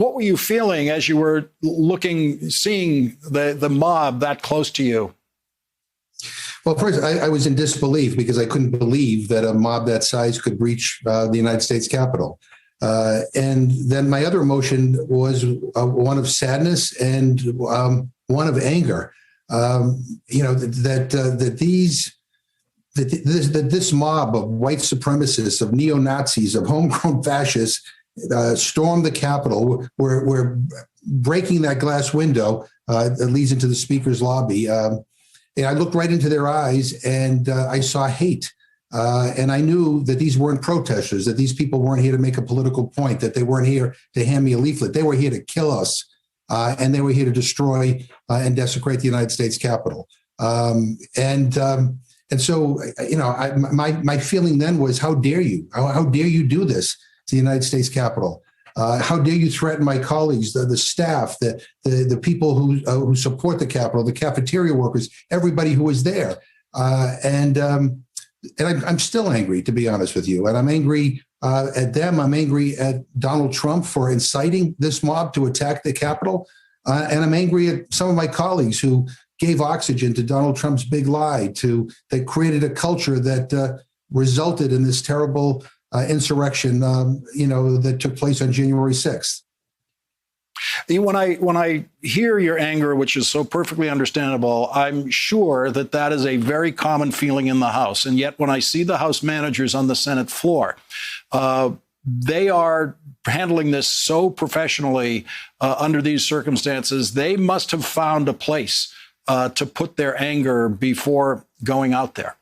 What were you feeling as you were seeing the mob that close to you? Well, first, I was in disbelief because I couldn't believe that a mob that size could breach the United States Capitol. And then my other emotion was one of sadness and one of anger. This mob of white supremacists, of neo-Nazis, of homegrown fascists stormed the Capitol. We're breaking that glass window that leads into the Speaker's lobby. And I looked right into their eyes and I saw hate. And I knew that these weren't protesters, that these people weren't here to make a political point, that they weren't here to hand me a leaflet. They were here to kill us. And they were here to destroy and desecrate the United States Capitol. And so, my feeling then was, how dare you? How dare you do this to the United States Capitol? How dare you threaten my colleagues, the staff, the people who support the Capitol, the cafeteria workers, everybody who was there. And I'm still angry, to be honest with you. And I'm angry at them. I'm angry at Donald Trump for inciting this mob to attack the Capitol. And I'm angry at some of my colleagues who gave oxygen to Donald Trump's big lie, that created a culture that resulted in this terrible insurrection, that took place on January 6th. When I hear your anger, which is so perfectly understandable, I'm sure that is a very common feeling in the House. And yet when I see the House managers on the Senate floor, they are handling this so professionally under these circumstances. They must have found a place to put their anger before going out there.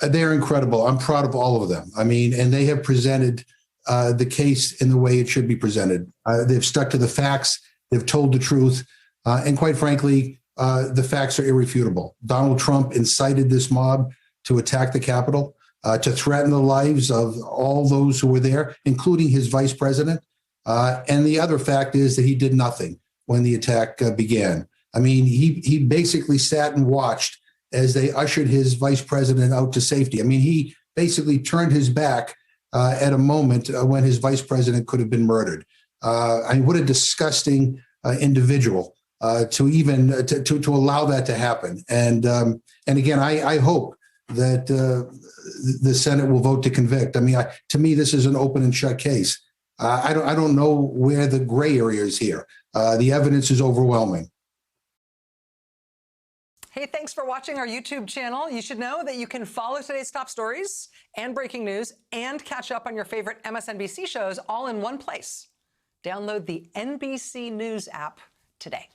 They're incredible. I'm proud of all of them. I mean, and they have presented the case in the way it should be presented. They've stuck to the facts. They've told the truth. And quite frankly, the facts are irrefutable. Donald Trump incited this mob to attack the Capitol, to threaten the lives of all those who were there, including his vice president. And the other fact is that he did nothing when the attack began. I mean, he basically sat and watched as they ushered his vice president out to safety. I mean, he basically turned his back at a moment when his vice president could have been murdered. I mean, what a disgusting individual to even to allow that to happen. And again, I hope that the Senate will vote to convict. I mean, to me, this is an open and shut case. I don't know where the gray area is here. The evidence is overwhelming. Hey, thanks for watching our YouTube channel. You should know that you can follow today's top stories and breaking news and catch up on your favorite MSNBC shows all in one place. Download the NBC News app today.